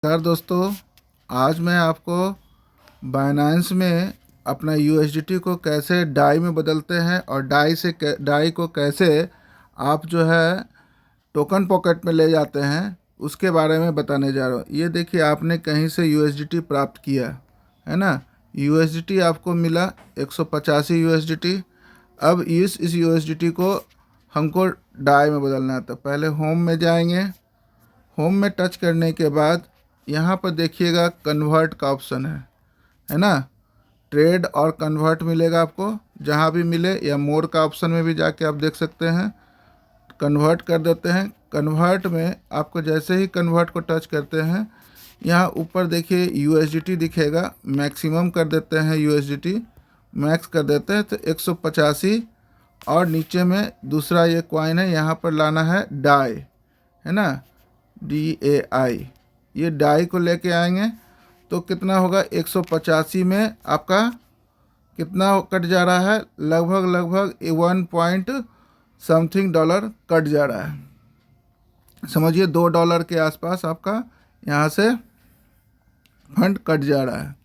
नमस्कार दोस्तों, आज मैं आपको बाइनेंस में अपना यूएसडीटी को कैसे डाई में बदलते हैं और डाई को कैसे आप जो है टोकन पॉकेट में ले जाते हैं उसके बारे में बताने जा रहा हूँ। ये देखिए, आपने कहीं से यूएसडीटी प्राप्त किया है ना। यूएसडीटी आपको मिला 185 यूएसडीटी। अब इस यूएसडीटी को हमको डाई में बदलना है। तो पहले होम में जाएंगे। होम में टच करने के बाद यहाँ पर देखिएगा कन्वर्ट का ऑप्शन है ना। ट्रेड और कन्वर्ट मिलेगा आपको, जहाँ भी मिले, या मोर का ऑप्शन में भी जाके आप देख सकते हैं। कन्वर्ट कर देते हैं। कन्वर्ट में आपको जैसे ही कन्वर्ट को टच करते हैं, यहाँ ऊपर देखिए यूएसडीटी दिखेगा। मैक्सिमम कर देते हैं, यूएसडीटी मैक्स कर देते हैं तो 185। और नीचे में दूसरा ये कॉइन है, यहाँ पर लाना है डाई, है ना, DAI। ये डाई को लेके आएंगे तो कितना होगा, 185 में आपका कितना कट जा रहा है, लगभग 1 पॉइंट समथिंग डॉलर कट जा रहा है। समझिए $2 के आसपास आपका यहाँ से फंड कट जा रहा है।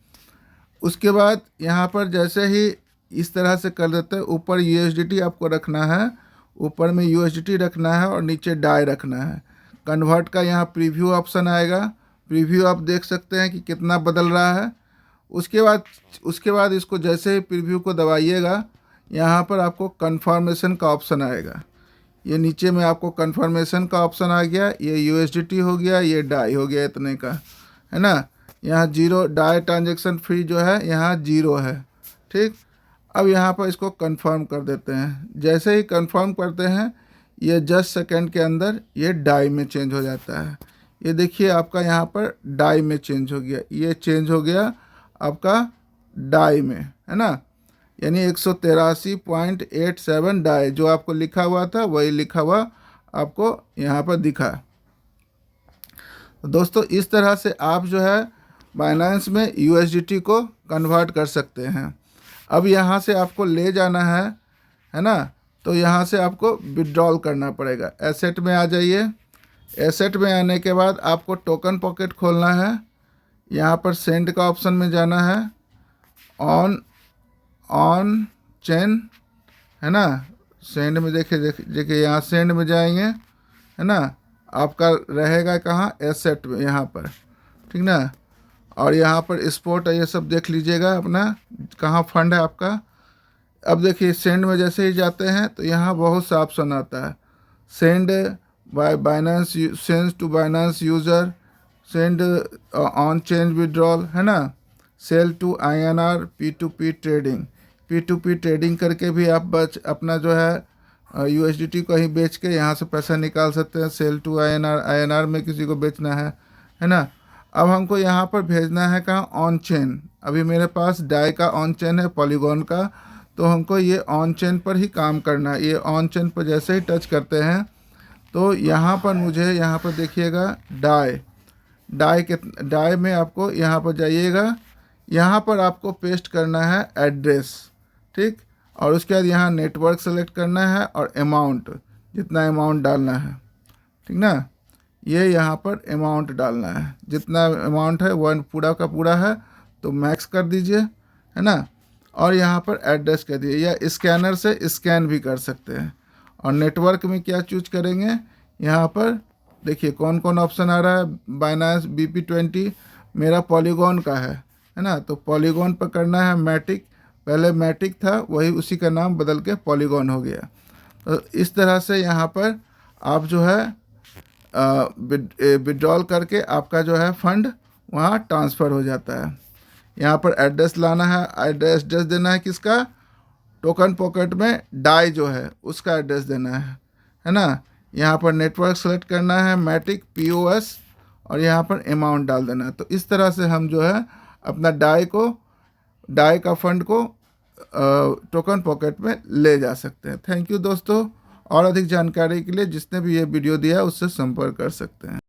उसके बाद यहाँ पर जैसे ही इस तरह से कर देते हैं, ऊपर USDT आपको रखना है, ऊपर में USDT रखना है और नीचे डाई रखना है। कन्वर्ट का यहाँ प्रीव्यू ऑप्शन आएगा। प्रीव्यू आप देख सकते हैं कि कितना बदल रहा है। उसके बाद इसको जैसे ही प्रीव्यू को दबाइएगा, यहाँ पर आपको कन्फर्मेशन का ऑप्शन आएगा। ये नीचे में आपको कन्फर्मेशन का ऑप्शन आ गया। ये USDT हो गया, ये डाई हो गया, इतने का, है ना। यहाँ 0 डाई ट्रांजेक्शन फ्री जो है यहाँ 0 है। ठीक, अब यहाँ पर इसको कंफर्म कर देते हैं। जैसे ही कंफर्म करते हैं, ये जस्ट सेकंड के अंदर ये डाई में चेंज हो जाता है। ये देखिए आपका यहाँ पर डाई में चेंज हो गया, ये चेंज हो गया आपका डाई में, है ना। यानी 183.87 डाई जो आपको लिखा हुआ था वही लिखा हुआ आपको यहाँ पर दिखा। तो दोस्तों, इस तरह से आप जो है बाइनेंस में USDT को कन्वर्ट कर सकते हैं। अब यहाँ से आपको ले जाना है ना। तो यहाँ से आपको विड्रॉल करना पड़ेगा। एसेट में आ जाइए। एसेट में आने के बाद आपको टोकन पॉकेट खोलना है। यहाँ पर सेंड का ऑप्शन में जाना है, ऑन चेन, है ना। सेंड में देखिए यहाँ सेंड में जाएंगे, है ना। आपका रहेगा कहाँ, एसेट में, यहाँ पर, ठीक ना। और यहाँ पर स्पॉट ये सब देख लीजिएगा अपना कहाँ फंड है आपका। अब देखिए सेंड में जैसे ही जाते हैं तो यहाँ बहुत सा ऑप्शन आता है। Send by Binance, send to Binance user, send on chain withdrawal, है ना। Sell to INR, P2P trading. P2P trading करके भी आप अपना जो है USDT को ही बेच के यहाँ से पैसा निकाल सकते हैं। सेल टू INR में किसी को बेचना है ना। अब हमको यहाँ पर भेजना है कहाँ, ऑन चेन। अभी मेरे पास डाई का ऑन चेन है, पॉलीगॉन का, तो हमको ये ऑन चेन पर ही काम करना है। ये ऑन चेन पर जैसे ही टच करते हैं तो यहाँ पर मुझे, यहाँ पर देखिएगा डाई में आपको यहाँ पर जाइएगा। यहाँ पर आपको पेस्ट करना है एड्रेस, ठीक। और उसके बाद यहाँ नेटवर्क सेलेक्ट करना है और अमाउंट, जितना अमाउंट डालना है, ठीक ना। ये यहाँ पर अमाउंट डालना है, जितना अमाउंट है वो पूरा का पूरा है तो मैक्स कर दीजिए, है ना। और यहाँ पर एड्रेस कर दीजिए, या स्कैनर से स्कैन भी कर सकते हैं। और नेटवर्क में क्या चूज करेंगे, यहाँ पर देखिए कौन कौन ऑप्शन आ रहा है। बाइनेंस BP20 मेरा पॉलीगॉन का है ना। तो पॉलीगॉन पर करना है मैटिक। पहले मैटिक था, वही उसी का नाम बदल के पॉलीगॉन हो गया। तो इस तरह से यहाँ पर आप जो है विड्रॉल करके आपका जो है फंड वहाँ ट्रांसफ़र हो जाता है। यहाँ पर एड्रेस लाना है, एड्रेस देना है किसका, टोकन पॉकेट में डाई जो है उसका एड्रेस देना है ना। यहाँ पर नेटवर्क सेलेक्ट करना है, मैटिक POS, और यहाँ पर अमाउंट डाल देना है। तो इस तरह से हम जो है अपना डाई का फंड को टोकन पॉकेट में ले जा सकते हैं। थैंक यू दोस्तों। और अधिक जानकारी के लिए जिसने भी ये वीडियो दिया उससे संपर्क कर सकते हैं।